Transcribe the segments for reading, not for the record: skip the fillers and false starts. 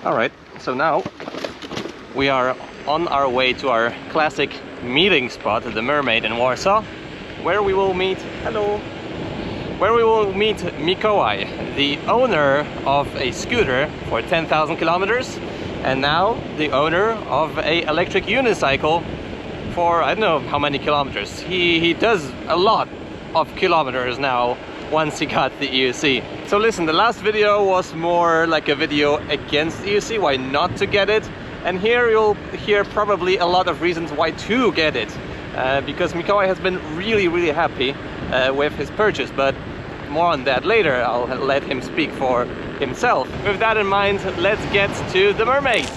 Alright, so now we are on our way to our classic meeting spot, the Mermaid in Warsaw, where we will meet, Mikołaj, the owner of a scooter for 10,000 kilometers, and now the owner of a electric unicycle for I don't know how many kilometers. He does a lot of kilometers now once he got the EUC. So listen, the last video was more like a video against EUC, why not to get it, and here you'll hear probably a lot of reasons why to get it, because Mikołaj has been really happy with his purchase, but more on that later. I'll let him speak for himself. With that in mind, let's get to the Mermaid.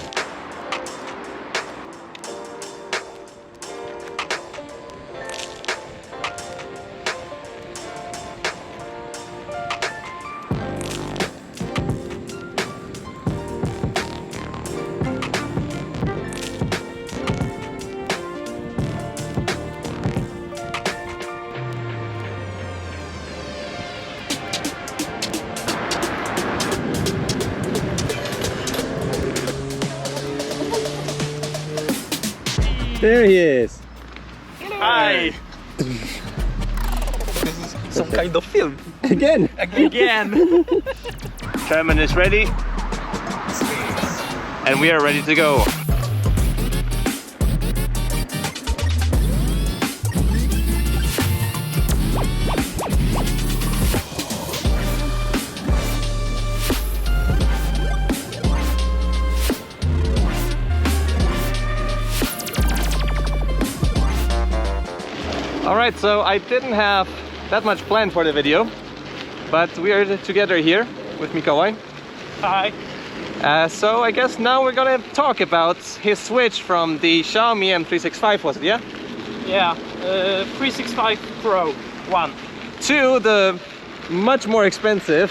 There he is! Hi! This is some kind of film. Again! Again! Sherman is ready. And we are ready to go. Alright, so I didn't have that much planned for the video, but we are together here with Mikołaj. Hi! So I guess now we're gonna talk about his switch from the Xiaomi M365, was it, yeah? Yeah, 365 Pro 1. To the much more expensive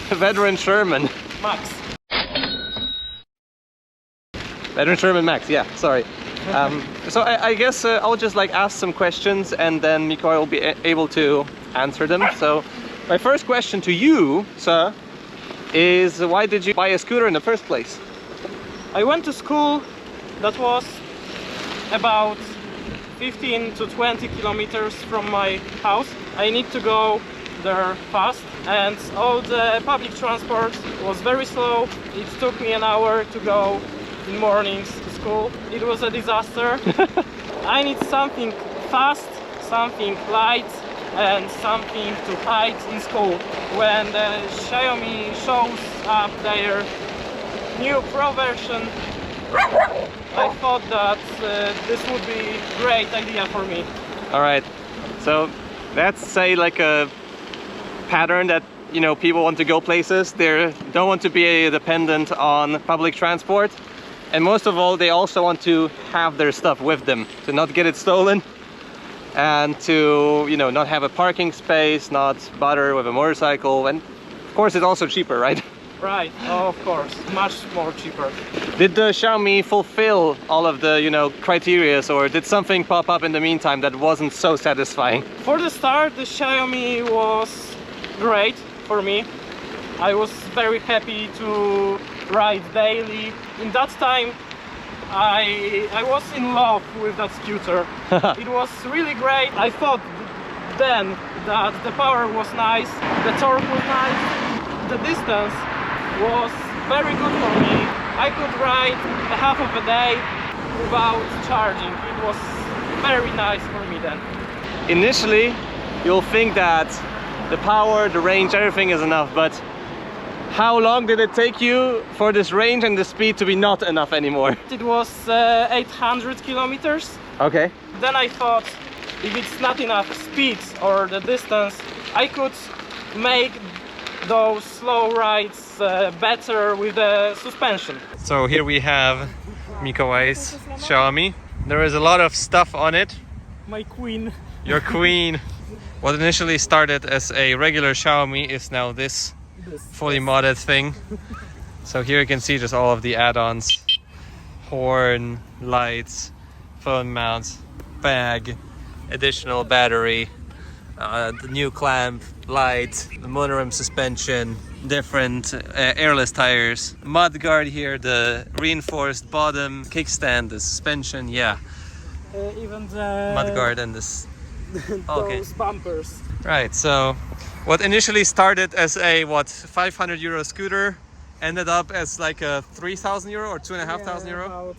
Veteran Sherman. Max. Veteran Sherman Max, yeah, sorry. So I guess I'll just like ask some questions and then Mikołaj will be able to answer them. So my first question to you, sir, is why did you buy a scooter in the first place? I went to school that was about 15 to 20 kilometers from my house. I need to go there fast and all the public transport was very slow. It took me an hour to go in mornings to school. It was a disaster. I need something fast, something light and something to hide in school. When the Xiaomi shows up their new Pro version, I thought that this would be a great idea for me. Alright, so that's say like a pattern that, you know, people want to go places. They don't want to be dependent on public transport. And most of all, they also want to have their stuff with them, to not get it stolen and to, you know, not have a parking space, not bother with a motorcycle, and of course it's also cheaper, right? Right, of course, much more cheaper. Did the Xiaomi fulfill all of the, you know, criteria, or did something pop up in the meantime that wasn't so satisfying? For the start, the Xiaomi was great for me. I was very happy to ride daily. In that time I was in love with that scooter. It was really great. I thought then that the power was nice, the torque was nice, the distance was very good for me. I could ride a half of a day without charging. It was very nice for me then. Initially you'll think that the power, the range, everything is enough, but how long did it take you for this range and the speed to be not enough anymore? It was 800 kilometers. Okay. Then I thought, if it's not enough speed or the distance, I could make those slow rides better with the suspension. So here we have Mikołaj's Xiaomi. There is a lot of stuff on it. My queen. Your queen. What initially started as a regular Xiaomi is now this fully modded thing. So here you can see just all of the add-ons: horn, lights, phone mounts, bag, additional battery, the new clamp, light, the monorim suspension, different airless tires. Mudguard here, the reinforced bottom, kickstand, the suspension, yeah. Even the Mudguard and this. those bumpers. Right, so what initially started as a 500 euro scooter ended up as like a 3,000 euro or 2,500 euro? About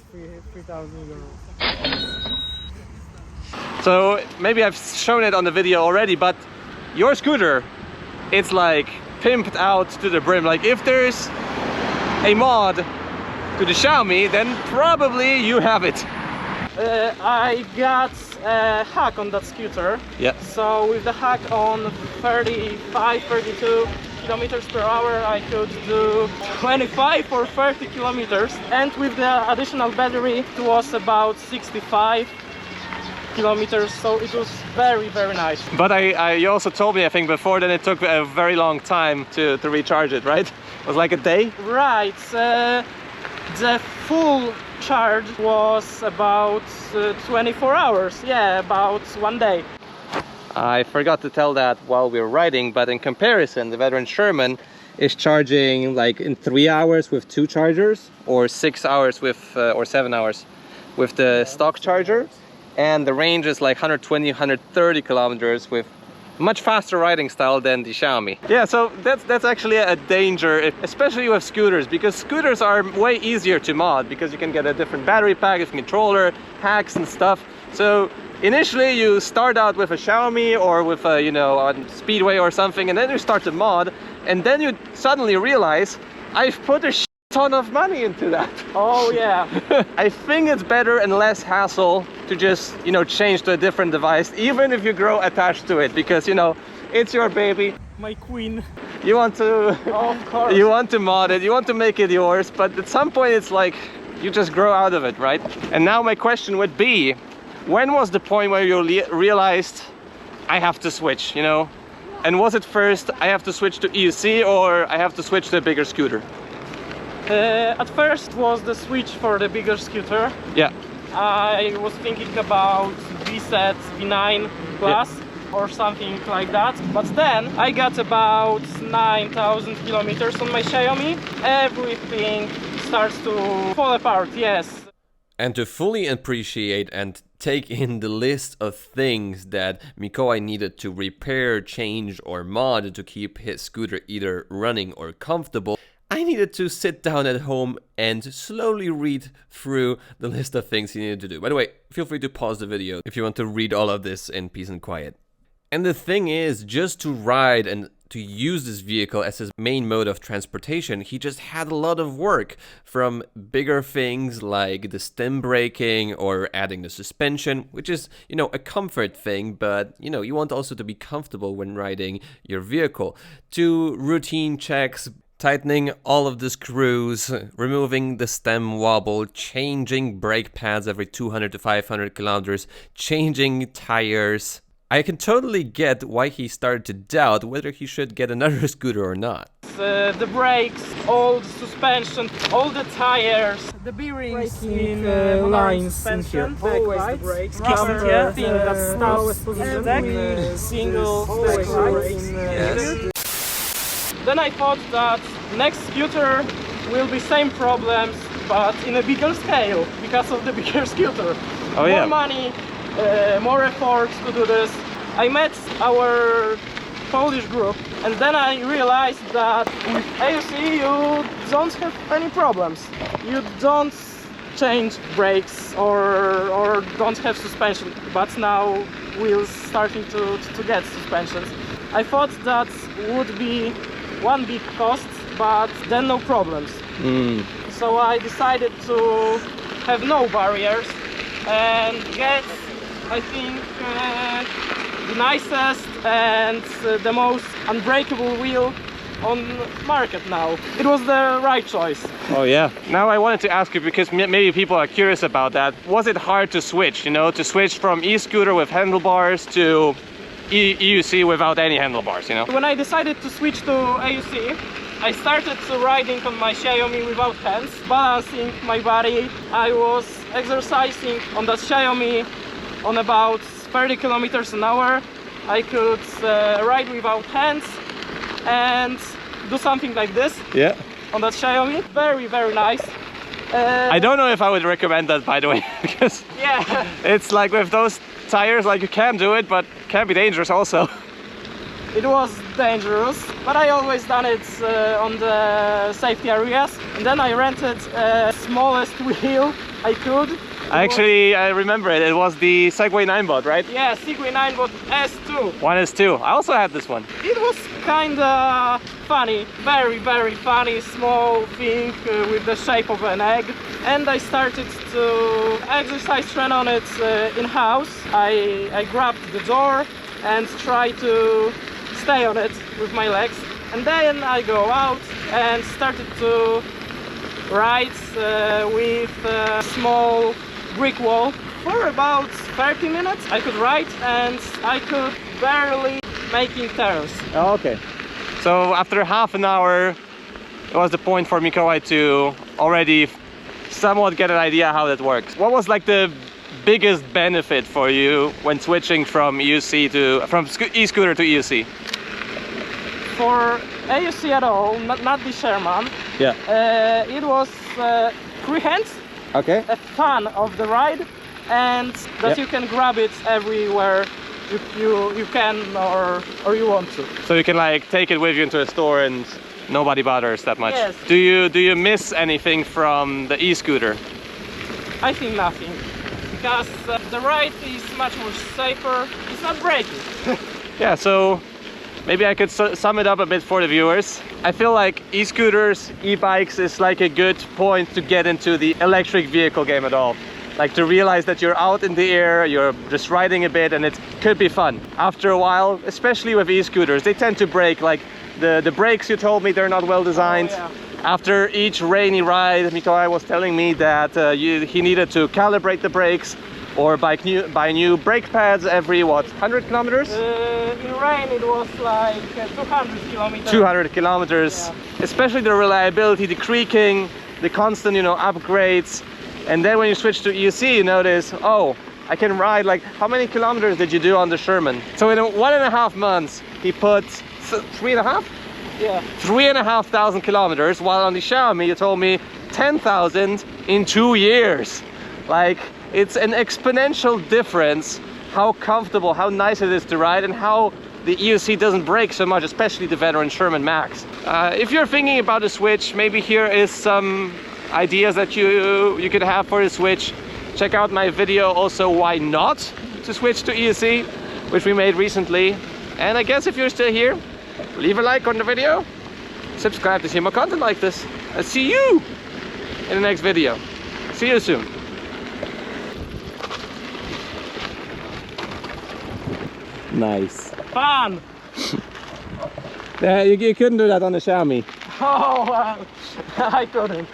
3,000 euros. So maybe I've shown it on the video already, but your scooter, it's like pimped out to the brim. Like if there's a mod to the Xiaomi, then probably you have it. I got a hack on that scooter. Yeah. So with the hack on 35, 32 kilometers per hour, I could do 25 or 30 kilometers. And with the additional battery, it was about 65 kilometers, so it was very, very nice. But you also told me, I think before, that it took a very long time to recharge it, right? It was like a day? Right. The full charge was about 24 hours. Yeah, about 1 day. I forgot to tell that while we were riding, but in comparison, the veteran Sherman is charging like in 3 hours with 2 chargers, or 6 hours with, or 7 hours with the stock charger. And the range is like 120, 130 kilometers with much faster riding style than the Xiaomi. Yeah, so that's actually a danger, especially with scooters, because scooters are way easier to mod because you can get a different battery pack, a controller, hacks and stuff. So initially you start out with a Xiaomi or with a, you know, a Speedway or something, and then you start to mod, and then you suddenly realize I've put a ton of money into that. Oh yeah. I think it's better and less hassle to just, you know, change to a different device, even if you grow attached to it, because, you know, it's your baby. My queen. You want to, of course. You want to mod it, you want to make it yours, but at some point it's like you just grow out of it, right? And now my question would be, when was the point where you realized I have to switch, you know? And was it first I have to switch to EUC or I have to switch to a bigger scooter? At first was the switch for the bigger scooter. Yeah. I was thinking about V-Set V9 Plus, yeah, or something like that. But then I got about 9,000 kilometers on my Xiaomi. Everything starts to fall apart, yes. And to fully appreciate and take in the list of things that Mikołaj needed to repair, change or mod to keep his scooter either running or comfortable, I needed to sit down at home and slowly read through the list of things he needed to do. By the way, feel free to pause the video if you want to read all of this in peace and quiet. And the thing is, just to ride and to use this vehicle as his main mode of transportation, he just had a lot of work, from bigger things like the stem braking or adding the suspension, which is, you know, a comfort thing, but, you know, you want also to be comfortable when riding your vehicle, to routine checks, tightening all of the screws, removing the stem wobble, changing brake pads every 200 to 500 kilometers, changing tires. I can totally get why he started to doubt whether he should get another scooter or not. The brakes, all the suspension, all the tires, the bearings in lines in here. Always the brakes. Glamster, thing that stops every single step. Then I thought that next scooter will be same problems, but in a bigger scale, because of the bigger scooter. Oh, yeah. More money, more effort to do this. I met our Polish group, and then I realized that with AUC you don't have any problems. You don't change brakes or don't have suspension, but now wheels starting to get suspensions. I thought that would be one big cost, but then no problems. So I decided to have no barriers and get, I think, the nicest and the most unbreakable wheel on market now. It was the right choice. Oh yeah. Now I wanted to ask you, because maybe people are curious about that. Was it hard to switch, you know, to switch from e-scooter with handlebars to EUC without any handlebars, you know? When I decided to switch to AUC, I started riding on my Xiaomi without hands, balancing my body. I was exercising on that Xiaomi on about 30 kilometers an hour. I could ride without hands, and do something like this Yeah. on that Xiaomi. Very, very nice. I don't know if I would recommend that, by the way, because Yeah. it's like with those tires, like you can do it, but can be dangerous also. It was dangerous, but I always done it on the safety areas. And then I rented smallest wheel I could. Actually, I remember it. It was the Segway 9-bot, right? Yeah, Segway 9-bot S2. One is two. I also had this one. It was kinda funny, very, very funny, small thing with the shape of an egg. And I started to exercise train on it in-house. I grabbed the door and try to stay on it with my legs. And then I go out and started to ride with a small brick wall for about 30 minutes. I could ride and I could barely making turns. Oh, okay. So after half an hour, it was the point for Mikołaj to already somewhat get an idea how that works. What was like the biggest benefit for you when switching from e-scooter to EUC? For EUC at all, not the Sherman. Yeah. It was free hands, Okay. a fun of the ride, and that Yep. you can grab it everywhere you can or you want to. So you can like take it with you into a store and nobody bothers that much. Yes. Do you miss anything from the e-scooter? I think nothing, because the ride is much more safer. It's not braking. Yeah, so maybe I could sum it up a bit for the viewers. I feel like e-scooters, e-bikes is like a good point to get into the electric vehicle game at all. Like to realize that you're out in the air, you're just riding a bit, and it could be fun. After a while, especially with e-scooters, they tend to break. Like the brakes, you told me, they're not well designed. Oh, yeah. After each rainy ride, Mikołaj was telling me that he needed to calibrate the brakes or buy new brake pads every, what, 100 kilometers? In rain it was like 200 kilometers. 200 kilometers. Yeah. Especially the reliability, the creaking, the constant, upgrades. And then when you switch to EUC, you notice, oh, I can ride, like, how many kilometers did you do on the Sherman? So in 1.5 months, he put 3.5? Yeah. 3,500 kilometers, while on the Xiaomi, you told me 10,000 in 2 years. Like, it's an exponential difference how comfortable, how nice it is to ride, and how the EUC doesn't break so much, especially the veteran Sherman Max. If you're thinking about a Switch, maybe here is some ideas that you could have for the Switch. Check out my video also why not to switch to EUC, which we made recently. And I guess if you're still here, leave a like on the video, subscribe to see more content like this. I'll see you in the next video. See you soon. Nice. Fun! You couldn't do that on the Xiaomi. Oh, well, I couldn't.